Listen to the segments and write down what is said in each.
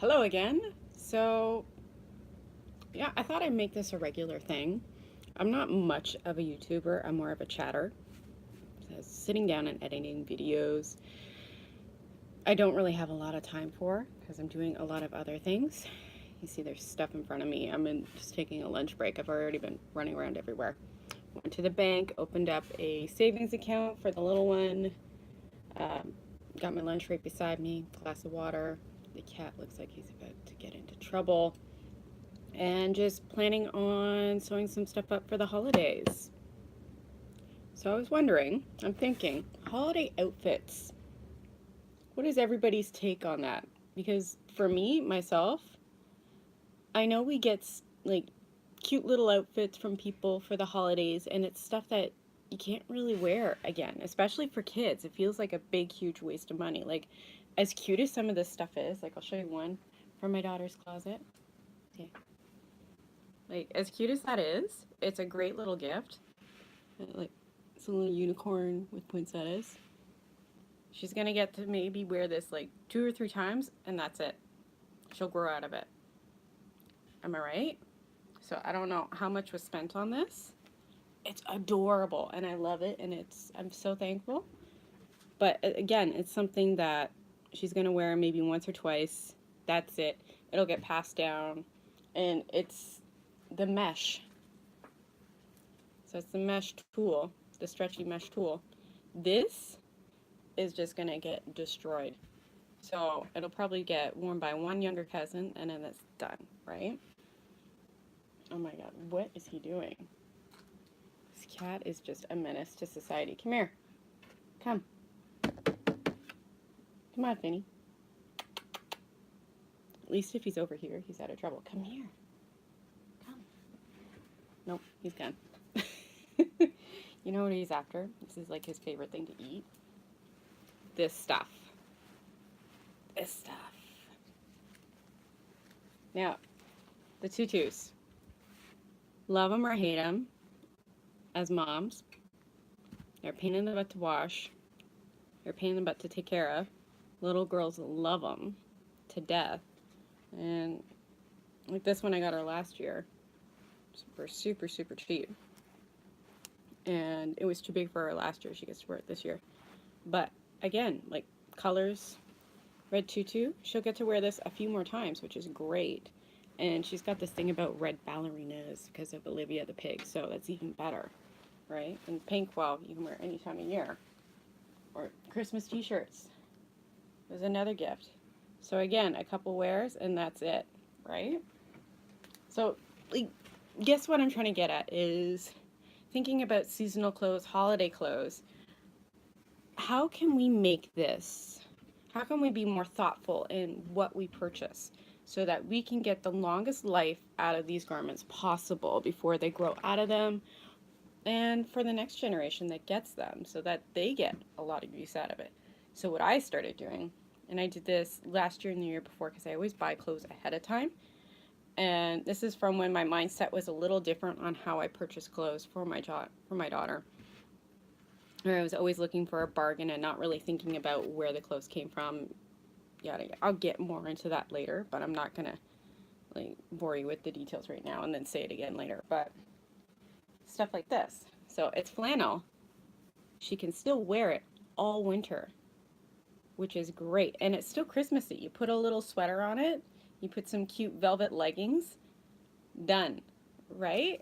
Hello again. So, yeah, I thought I'd make this a regular thing. I'm not much of a YouTuber, I'm more of a chatter. So sitting down and editing videos, I don't really have a lot of time for because I'm doing a lot of other things. You see, there's stuff in front of me. Just taking a lunch break. I've already been running around everywhere. Went to the bank, opened up a savings account for the little one, um, got my lunch right beside me, glass of water. The cat looks like he's about to get into trouble. And just planning on sewing some stuff up for the holidays. So I was wondering, I'm thinking, holiday outfits. What is everybody's take on that? Because for me, myself, I know we get like cute little outfits from people for the holidays, and it's stuff that you can't really wear again, especially for kids. It feels like a big, huge waste of money. Like, as cute as some of this stuff is, like, I'll show you one from my daughter's closet. Okay. Like, as cute as that is, it's a great little gift. Like, it's a little unicorn with poinsettias. She's gonna get to maybe wear this like 2 or 3 times, and that's it. She'll grow out of it. Am I right? So I don't know how much was spent on this. It's adorable, and I love it, and I'm so thankful. But again, it's something that she's gonna wear maybe once or twice. That's it. It'll get passed down, and it's the mesh. So it's the mesh tool, the stretchy mesh tool. This is just gonna get destroyed. So it'll probably get worn by one younger cousin and then it's done, right? Oh my god, what is he doing? This cat is just a menace to society. Come here. Come. Come on, Finny. At least if he's over here, he's out of trouble. Come here. Come. Nope, he's gone. You know what he's after? This is like his favorite thing to eat. This stuff. This stuff. Now, the tutus. Love them or hate them. As moms, they're a pain in the butt to wash. They're a pain in the butt to take care of. Little girls love them to death. And like this one I got her last year for super, super cheap. And it was too big for her last year. She gets to wear it this year. But again, like colors, red tutu, she'll get to wear this a few more times, which is great. And she's got this thing about red ballerinas because of Olivia the pig, so that's even better, right? And pink, well, you can wear any time of year. Or Christmas t-shirts. There's another gift. So again, a couple wears and that's it, right? So, like, guess what I'm trying to get at is thinking about seasonal clothes, holiday clothes. How can we make this? How can we be more thoughtful in what we purchase so that we can get the longest life out of these garments possible before they grow out of them, and for the next generation that gets them so that they get a lot of use out of it? So what I started doing, and I did this last year and the year before because I always buy clothes ahead of time, and this is from when my mindset was a little different on how I purchase clothes for my daughter. Where I was always looking for a bargain and not really thinking about where the clothes came from. Yada, yada. I'll get more into that later, but I'm not gonna like bore you with the details right now and then say it again later. But stuff like this. So it's flannel. She can still wear it all winter, which is great. And it's still Christmassy. You put a little sweater on it, you put some cute velvet leggings, done, right?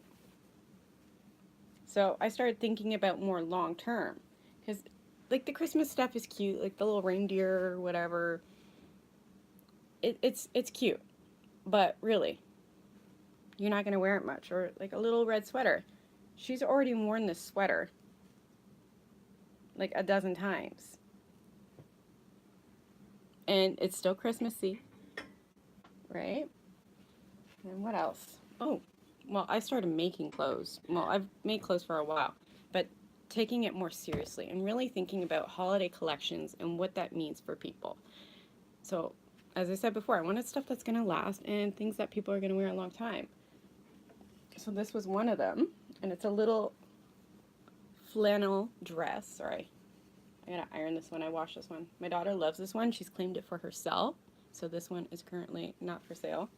So I started thinking about more long term because like the Christmas stuff is cute, like the little reindeer or whatever. It's cute, but really, you're not gonna wear it much. Or like a little red sweater. She's already worn this sweater like a dozen times, and it's still Christmassy, right? And what else? Oh, well, I started making clothes. Well, I've made clothes for a while, but taking it more seriously and really thinking about holiday collections and what that means for people. So, as I said before, I wanted stuff that's going to last and things that people are going to wear a long time. So this was one of them, and it's a little flannel dress. Sorry, I gotta iron this one. I washed this one. My daughter loves this one. She's claimed it for herself. So this one is currently not for sale.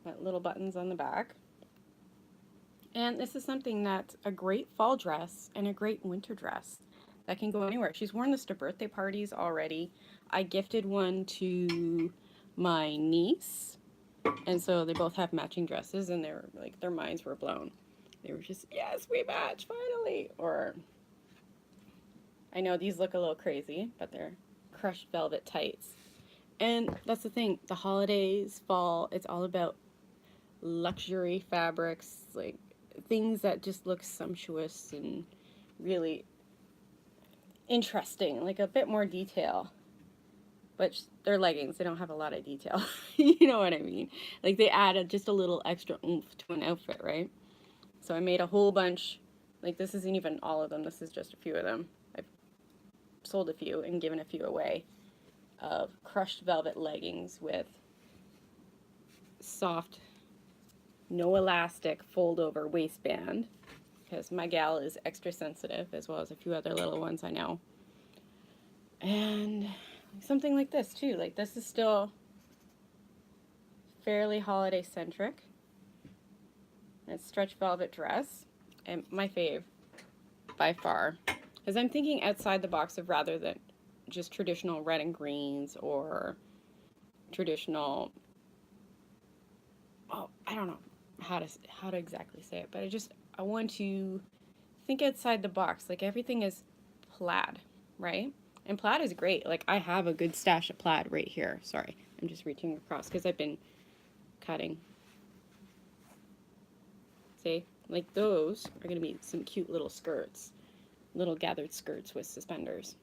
Got little buttons on the back. And this is something that's a great fall dress and a great winter dress that can go anywhere. She's worn this to birthday parties already. I gifted one to my niece, and so they both have matching dresses, and they were like, their minds were blown. They were just, yes, we match finally. Or I know these look a little crazy, but they're crushed velvet tights. And that's the thing, the holidays, fall, it's all about luxury fabrics, like things that just look sumptuous and really interesting, like a bit more detail. But they're leggings, they don't have a lot of detail. You know what I mean? Like they added just a little extra oomph to an outfit, right? So I made a whole bunch, like this isn't even all of them, this is just a few of them. I've sold a few and given a few away, of crushed velvet leggings with soft, no elastic fold over waistband, because my gal is extra sensitive, as well as a few other little ones I know. And something like this too, like this is still fairly holiday centric. It's stretch velvet dress, and my fave by far, because I'm thinking outside the box of rather than just traditional red and greens or traditional, oh, I don't know how to exactly say it, but I want to think outside the box. Like everything is plaid, right? And plaid is great. Like I have a good stash of plaid right here. Sorry, I'm just reaching across because I've been cutting. See, like those are gonna be some cute little skirts, little gathered skirts with suspenders.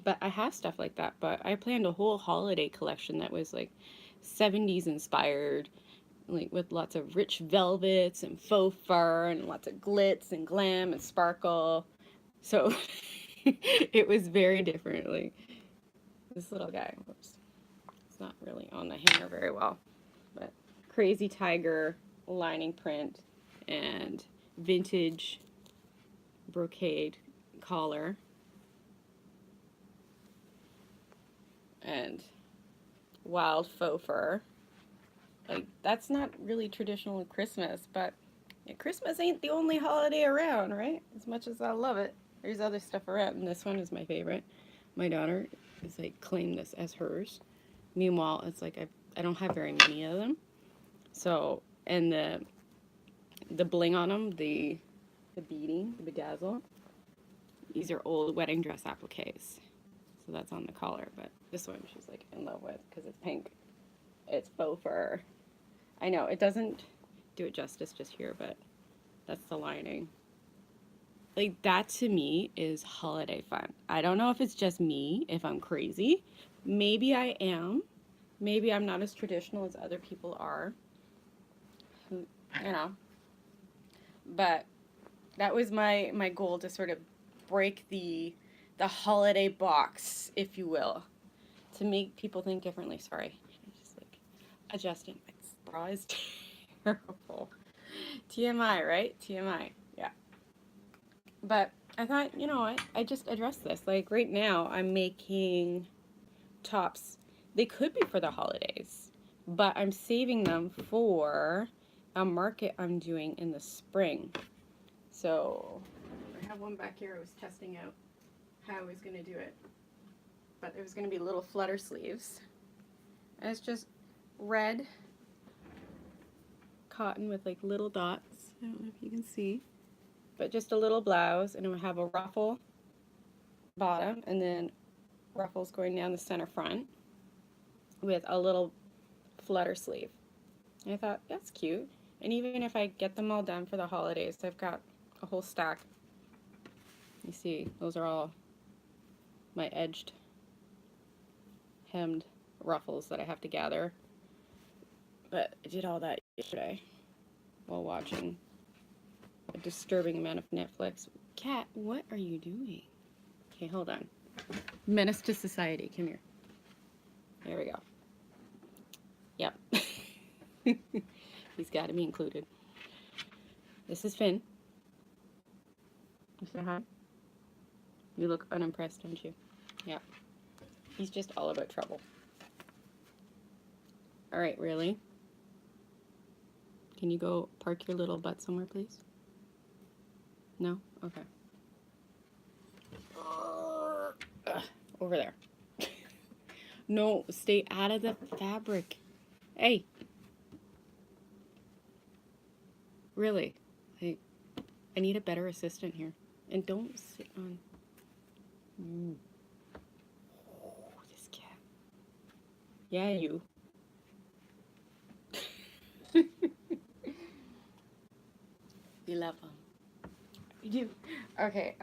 But I have stuff like that, but I planned a whole holiday collection that was like 70s inspired, like with lots of rich velvets and faux fur and lots of glitz and glam and sparkle. So it was very different. Like this little guy, whoops, it's not really on the hanger very well, but crazy tiger lining print and vintage brocade collar and wild faux fur. Like that's not really traditional Christmas, but yeah, Christmas ain't the only holiday around, right? As much as I love it, there's other stuff around, and this one is my favorite. My daughter is like claimed this as hers. Meanwhile, it's like I don't have very many of them. So, and the bling on them, the beading, the bedazzle, these are old wedding dress appliques. So that's on the collar, but this one she's like in love with because it's pink. It's faux fur. I know it doesn't do it justice just here, but that's the lining. Like that to me is holiday fun. I don't know if it's just me, if I'm crazy. Maybe I am. Maybe I'm not as traditional as other people are. You know. But that was my goal, to sort of break the holiday box, if you will, to make people think differently. Sorry, I'm just like adjusting. My bra is terrible. TMI, right? TMI. Yeah. But I thought, you know what? I just addressed this. Like right now, I'm making tops. They could be for the holidays, but I'm saving them for a market I'm doing in the spring. So I have one back here I was testing out how I was going to do it. But there was going to be little flutter sleeves. And it's just red cotton with like little dots. I don't know if you can see. But just a little blouse, and it would have a ruffle bottom and then ruffles going down the center front with a little flutter sleeve. And I thought, that's cute. And even if I get them all done for the holidays, I've got a whole stack. You see, those are all my edged, hemmed ruffles that I have to gather. But I did all that yesterday while watching a disturbing amount of Netflix. Cat, what are you doing? Okay, hold on. Menace to society, come here. There we go. Yep. He's got to be included. This is Finn. You say hi? You look unimpressed, don't you? Yeah. He's just all about trouble. All right, really? Can you go park your little butt somewhere, please? No? Okay. Ugh, over there. No, stay out of the fabric. Hey, really? Like, I need a better assistant here. And don't sit on. Oh, this cat. Yeah, you. You love them. You do. Okay.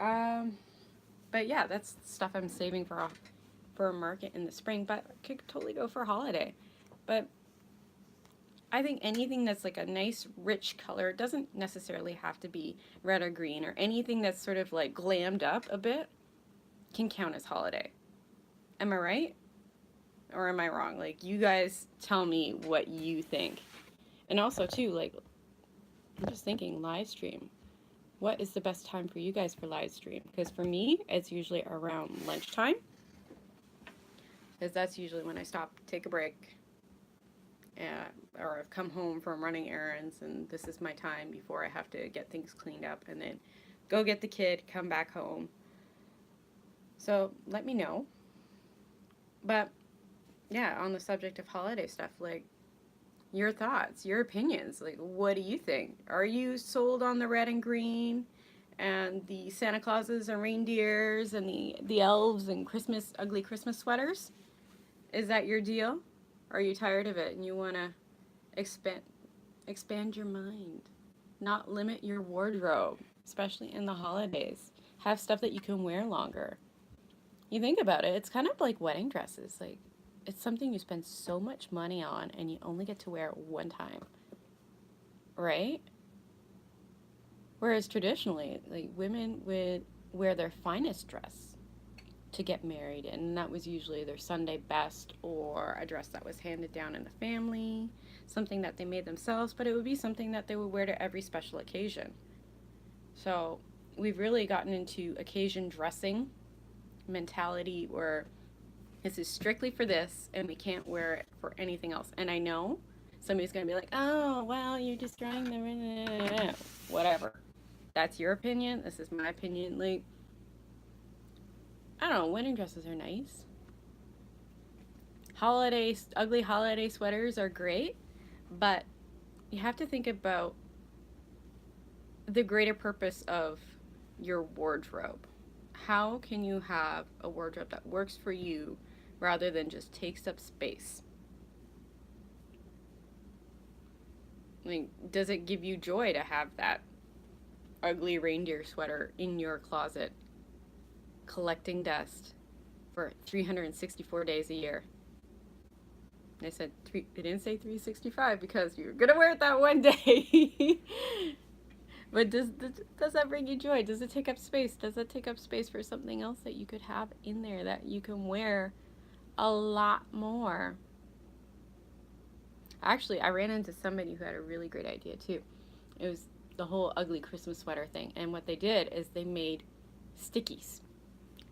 But yeah, that's stuff I'm saving for a market in the spring. But I could totally go for a holiday. But I think anything that's like a nice rich color, doesn't necessarily have to be red or green, or anything that's sort of like glammed up a bit can count as holiday. Am I right? Or am I wrong? Like, you guys tell me what you think. And also too, like, I'm just thinking live stream. What is the best time for you guys for live stream? Because for me, it's usually around lunchtime. Because that's usually when I stop, take a break, or I've come home from running errands, and this is my time before I have to get things cleaned up and then go get the kid, come back home. So let me know. But yeah, on the subject of holiday stuff, like, your thoughts, your opinions, like, what do you think? Are you sold on the red and green and the Santa Clauses and reindeers and the elves and Christmas, ugly Christmas sweaters? Is that your deal? Are you tired of it and you want to expand your mind? Not limit your wardrobe, especially in the holidays. Have stuff that you can wear longer. You think about it, it's kind of like wedding dresses. Like, it's something you spend so much money on and you only get to wear it one time, right? Whereas traditionally, like, women would wear their finest dress to get married, and that was usually their Sunday best, or a dress that was handed down in the family, something that they made themselves, but it would be something that they would wear to every special occasion. So we've really gotten into occasion dressing mentality where this is strictly for this and we can't wear it for anything else. And I know somebody's going to be like, oh, well, you're destroying the... Whatever. That's your opinion. This is my opinion. Like, I don't know. Wedding dresses are nice. Ugly holiday sweaters are great. But you have to think about the greater purpose of your wardrobe. How can you have a wardrobe that works for you rather than just takes up space? Like, does it give you joy to have that ugly reindeer sweater in your closet collecting dust for 364 days a year? I said they didn't say 365 because you're gonna wear it that one day. But does that bring you joy? Does it take up space? Does it take up space for something else that you could have in there that you can wear a lot more? Actually, I ran into somebody who had a really great idea too. It was the whole ugly Christmas sweater thing. And what they did is they made stickies.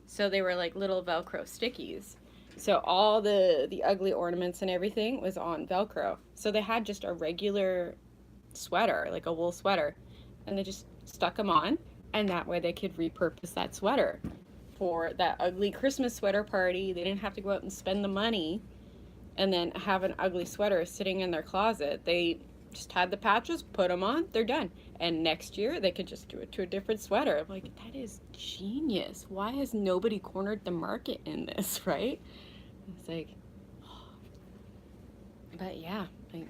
So they were like little Velcro stickies. So all the ugly ornaments and everything was on Velcro. So they had just a regular sweater, like a wool sweater, and they just stuck them on, and that way they could repurpose that sweater for that ugly Christmas sweater party. They didn't have to go out and spend the money and then have an ugly sweater sitting in their closet. They just had the patches, put them on, they're done. And next year they could just do it to a different sweater. I'm like, that is genius. Why has nobody cornered the market in this, right? It's like, oh. But yeah, like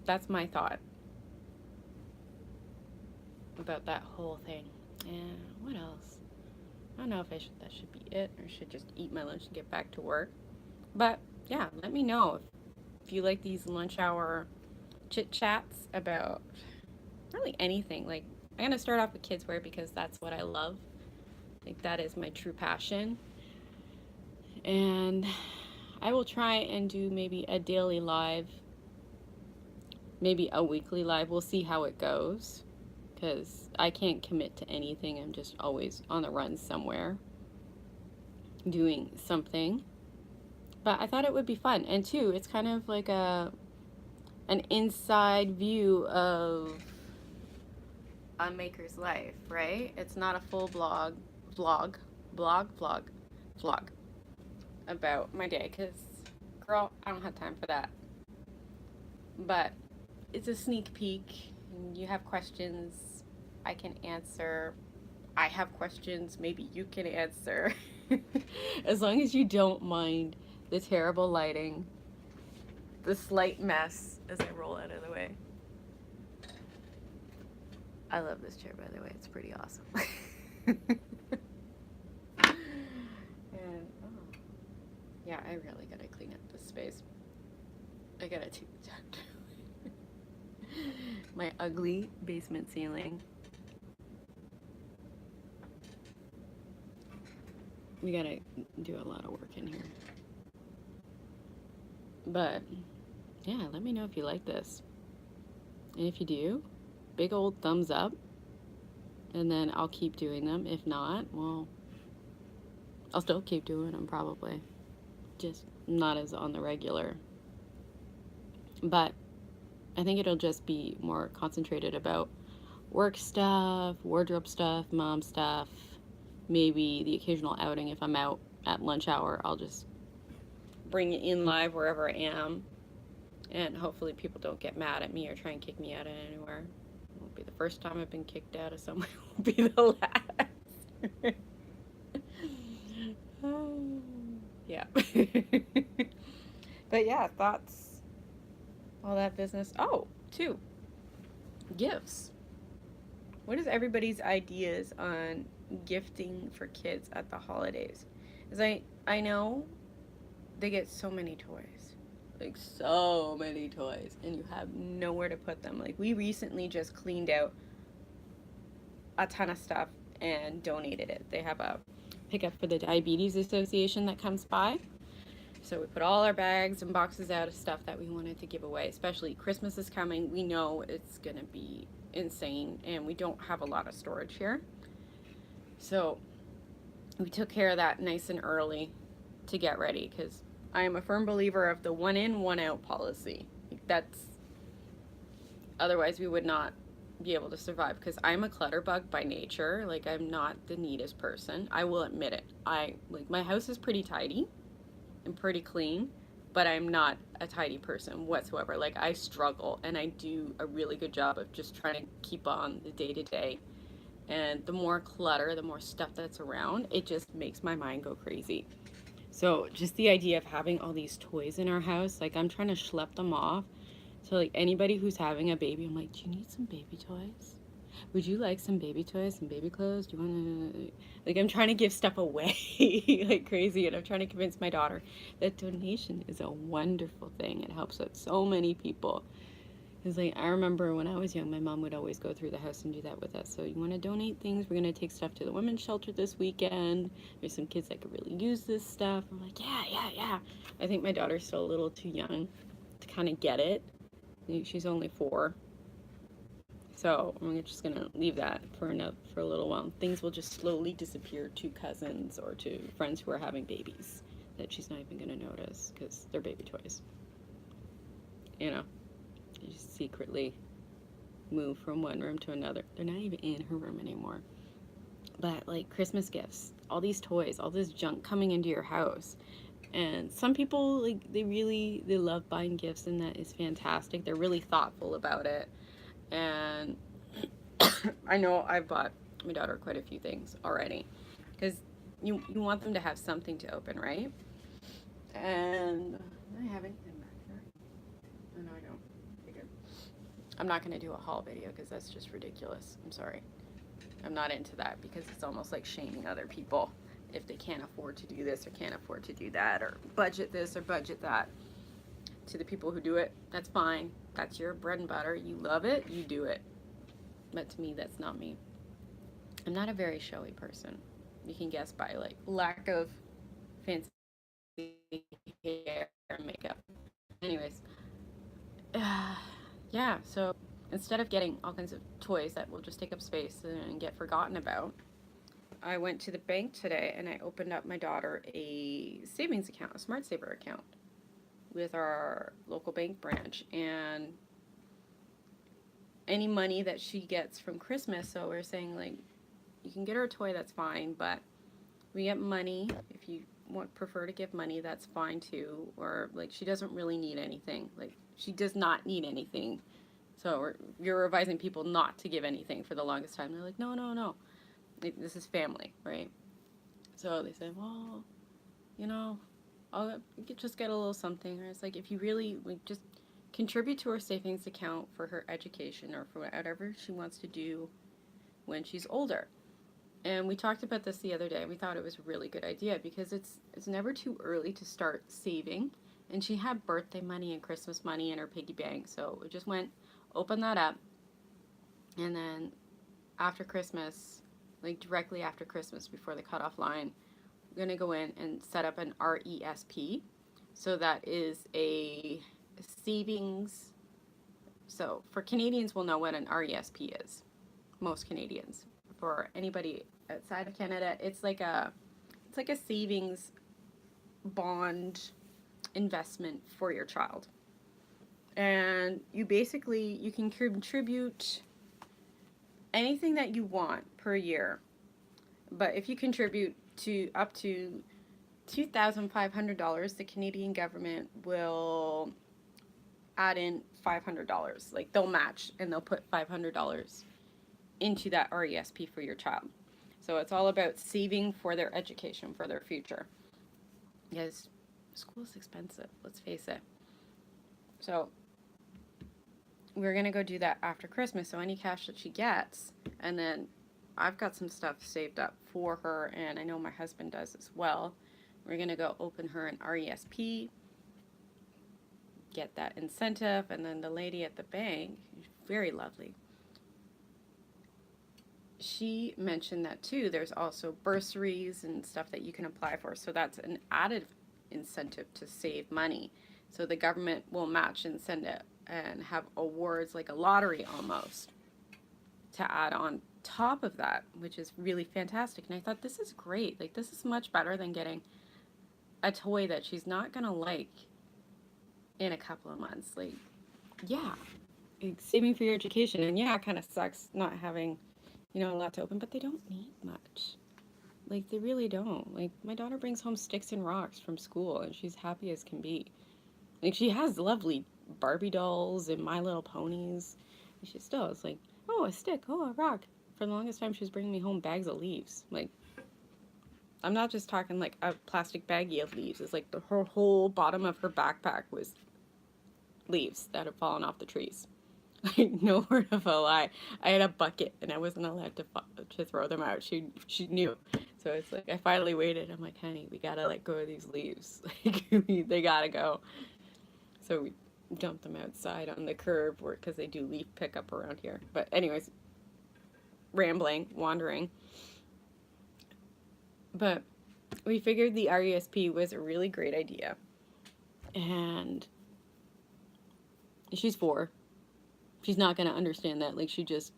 that's my thought about that whole thing. And what else? I don't know if that should be it, or should just eat my lunch and get back to work. But yeah, let me know if you like these lunch hour chit chats about really anything. Like, I'm gonna start off with kids wear because that's what I love. Like, that is my true passion. And I will try and do maybe a daily live, maybe a weekly live. We'll see how it goes, because I can't commit to anything. I'm just always on the run somewhere doing something. But I thought it would be fun. And two, it's kind of like a an inside view of a maker's life, right? It's not a full vlog about my day, because, girl, I don't have time for that. But it's a sneak peek. You have questions, I can answer. I have questions, maybe you can answer. As long as you don't mind the terrible lighting, the slight mess as I roll out of the way. I love this chair, by the way. It's pretty awesome. And, oh, yeah, I really gotta clean up this space. I gotta take the time to my ugly basement ceiling. We gotta do a lot of work in here. But yeah, let me know if you like this. And if you do, big old thumbs up. And then I'll keep doing them. If not, well, I'll still keep doing them probably. Just not as on the regular. But I think it'll just be more concentrated about work stuff, wardrobe stuff, mom stuff, maybe the occasional outing. If I'm out at lunch hour, I'll just bring it in live wherever I am. And hopefully people don't get mad at me or try and kick me out of anywhere. It won't be the first time I've been kicked out of somewhere. It won't be the last. Yeah. But yeah, thoughts, all that business. Oh, two, gifts. What is everybody's ideas on gifting for kids at the holidays? Because I know they get so many toys. Like, so many toys. And you have nowhere to put them. Like, we recently just cleaned out a ton of stuff and donated it. They have a pickup for the Diabetes Association that comes by. So we put all our bags and boxes out of stuff that we wanted to give away. Especially Christmas is coming. We know it's going to be insane, and we don't have a lot of storage here. So we took care of that nice and early to get ready, because I am a firm believer of the one in, one out policy. That's, otherwise we would not be able to survive, because I'm a clutter bug by nature. Like, I'm not the neatest person. I will admit it. My house is pretty tidy and pretty clean, but I'm not a tidy person whatsoever. Like, I struggle, and I do a really good job of just trying to keep on the day to day. And the more clutter, the more stuff that's around, it just makes my mind go crazy. So just the idea of having all these toys in our house, like, I'm trying to schlep them off. So, like, anybody who's having a baby, I'm like, do you need some baby toys? Would you like some baby toys, some baby clothes? Do you want to, like, I'm trying to give stuff away like crazy, and I'm trying to convince my daughter that donation is a wonderful thing. It helps out so many people. Because, like, I remember when I was young, my mom would always go through the house and do that with us. So, you want to donate things? We're going to take stuff to the women's shelter this weekend. There's some kids that could really use this stuff. I'm like, yeah. I think my daughter's still a little too young to kind of get it. She's only 4. So I'm just gonna leave that for a little while. Things will just slowly disappear to cousins or to friends who are having babies that she's not even gonna notice, because they're baby toys. You know, they just secretly move from one room to another. They're not even in her room anymore. But, like, Christmas gifts, all these toys, all this junk coming into your house. And some people, like, they love buying gifts, and that is fantastic. They're really thoughtful about it. And I know I've bought my daughter quite a few things already, because you want them to have something to open, right? And I have anything back here? Oh, no, I don't. Okay, good. I'm not going to do a haul video, because that's just ridiculous. I'm sorry. I'm not into that, because it's almost like shaming other people if they can't afford to do this or can't afford to do that, or budget this or budget that. To the people who do it, that's fine. That's your bread and butter. You love it, you do it. But to me, that's not me. I'm not a very showy person. You can guess by, like, lack of fancy hair and makeup. Anyways, yeah, so instead of getting all kinds of toys that will just take up space and get forgotten about, I went to the bank today and I opened up my daughter a savings account, a Smart Saver account, with our local bank branch. And any money that she gets from Christmas. So we're saying, like, you can get her a toy, that's fine, but we get money. If you prefer to give money, that's fine too. Or, like, she doesn't really need anything. Like, she does not need anything. So you're advising people not to give anything for the longest time. They're like, no, no, no. Like, this is family, right? So they say, well, you know, I'll just get a little something. Or it's like, if you really, like, just contribute to her savings account for her education or for whatever she wants to do when she's older. And we talked about this the other day. We thought it was a really good idea because it's never too early to start saving. And she had birthday money and Christmas money in her piggy bank. So we just went, open that up. And then after Christmas, like directly after Christmas, before the cutoff line, we're going to go in and set up an RESP. So that is a savings. So for Canadians, we'll know what an RESP is. Most Canadians. For anybody outside of Canada, it's like a savings bond investment for your child. And you can contribute anything that you want per year. But if you contribute to up to $2,500, the Canadian government will add in $500. Like, they'll match and they'll put $500 into that RESP for your child. So it's all about saving for their education, for their future. Because school is expensive, let's face it. So we're going to go do that after Christmas. So any cash that she gets, and then I've got some stuff saved up for her, and I know my husband does as well. We're going to go open her an RESP, get that incentive, and then the lady at the bank, very lovely, she mentioned that too. There's also bursaries and stuff that you can apply for. So that's an added incentive to save money. So the government will match and send it and have awards, like a lottery almost, to add on top of that, which is really fantastic. And I thought, this is great. Like, this is much better than getting a toy that she's not going to like in a couple of months. Like, yeah, saving for your education. And yeah, it kind of sucks not having, you know, a lot to open, but they don't need much. Like, they really don't. Like, my daughter brings home sticks and rocks from school, and she's happy as can be. Like, she has lovely Barbie dolls and My Little Ponies. And she still is like, oh, a stick, oh, a rock. For the longest time, she was bringing me home bags of leaves. Like, I'm not just talking like a plastic baggie of leaves. It's like her whole bottom of her backpack was leaves that had fallen off the trees. Like, no word of a lie. I had a bucket and I wasn't allowed to throw them out. She knew. So it's like, I finally waited. I'm like, honey, we gotta let go of these leaves. Like, they gotta go. So we dumped them outside on the curb because they do leaf pickup around here. But anyways, wandering. But we figured the RESP was a really great idea. And she's 4. She's not going to understand that. Like, she just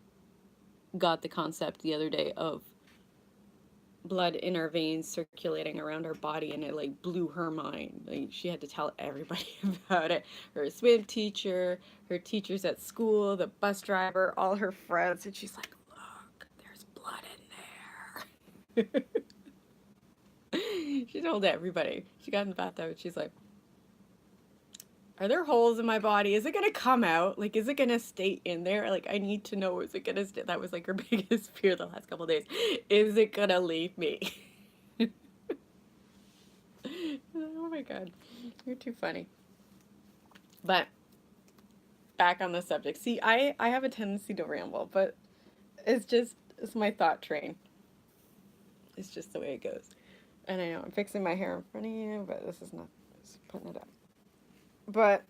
got the concept the other day of blood in our veins circulating around our body, and it like blew her mind. Like, she had to tell everybody about it. Her swim teacher, her teachers at school, the bus driver, all her friends, and she's like, look, there's blood in there. She told everybody. She got in the bathtub and she's like, are there holes in my body? Is it going to come out? Like, is it going to stay in there? Like, I need to know, is it going to stay? That was like her biggest fear the last couple of days. Is it going to leave me? Oh my God. You're too funny. But back on the subject. See, I have a tendency to ramble, but it's my thought train. It's just the way it goes. And I know I'm fixing my hair in front of you, but this is not, just putting it up. But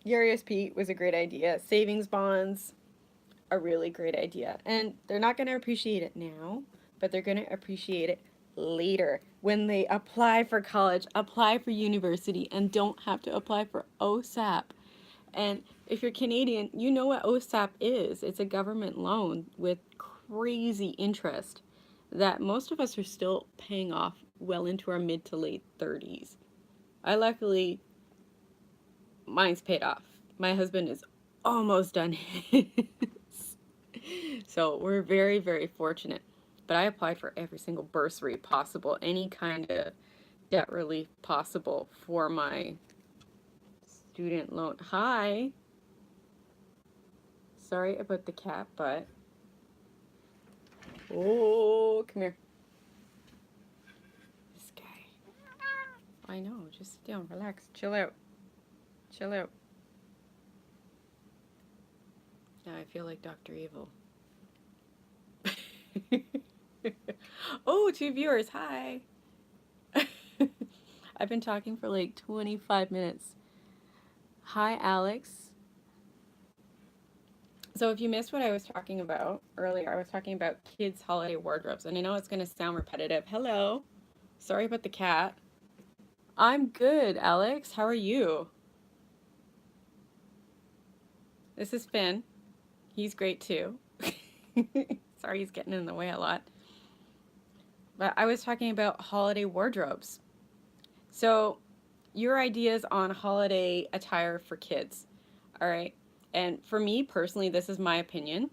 the RESP was a great idea. Savings bonds, a really great idea. And they're not going to appreciate it now, but they're going to appreciate it later when they apply for college, apply for university, and don't have to apply for OSAP. And if you're Canadian, you know what OSAP is. It's a government loan with crazy interest that most of us are still paying off well into our mid to late 30s. Luckily, mine's paid off. My husband is almost done his. So we're very, very fortunate. But I applied for every single bursary possible, any kind of debt relief possible for my student loan. Hi. Sorry about the cat, but oh, come here. This guy. I know. Just sit down, relax, chill out, chill out. Now I feel like Dr. Evil. Oh, 2 viewers. Hi. I've been talking for like 25 minutes. Hi, Alex. So if you missed what I was talking about earlier, I was talking about kids' holiday wardrobes, and I know it's going to sound repetitive. Hello. Sorry about the cat. I'm good, Alex. How are you? This is Finn. He's great too. Sorry he's getting in the way a lot. But I was talking about holiday wardrobes. So, your ideas on holiday attire for kids. All right. And for me personally, this is my opinion.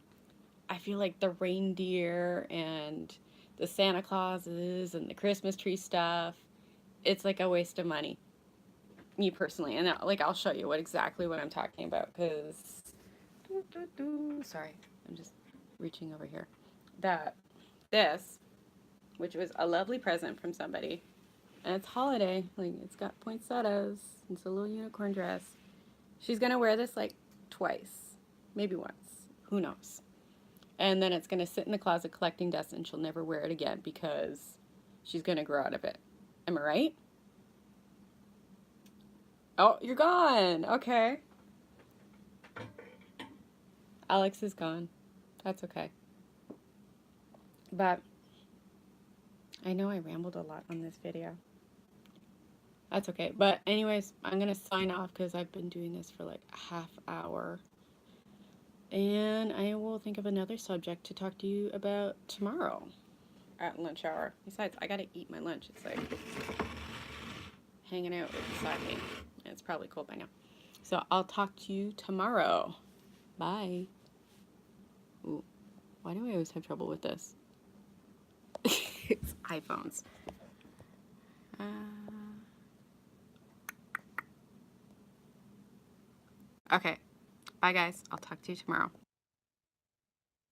I feel like the reindeer and the Santa Clauses and the Christmas tree stuff, it's like a waste of money. Me personally. And like I'll show you exactly what I'm talking about cuz sorry, I'm just reaching over here. That this, which was a lovely present from somebody, and it's holiday, like it's got poinsettias, it's a little unicorn dress. She's gonna wear this like twice, maybe once, who knows. And then it's gonna sit in the closet collecting dust and she'll never wear it again because she's gonna grow out of it. Am I right? Oh, you're gone. Okay. Alex is gone. That's okay. But I know I rambled a lot on this video. That's okay. But anyways, I'm going to sign off because I've been doing this for like a half hour. And I will think of another subject to talk to you about tomorrow at lunch hour. Besides, I got to eat my lunch. It's like hanging out beside me. And it's probably cold by now. So I'll talk to you tomorrow. Bye. Ooh, why do I always have trouble with this? It's iPhones. Okay. Bye, guys. I'll talk to you tomorrow.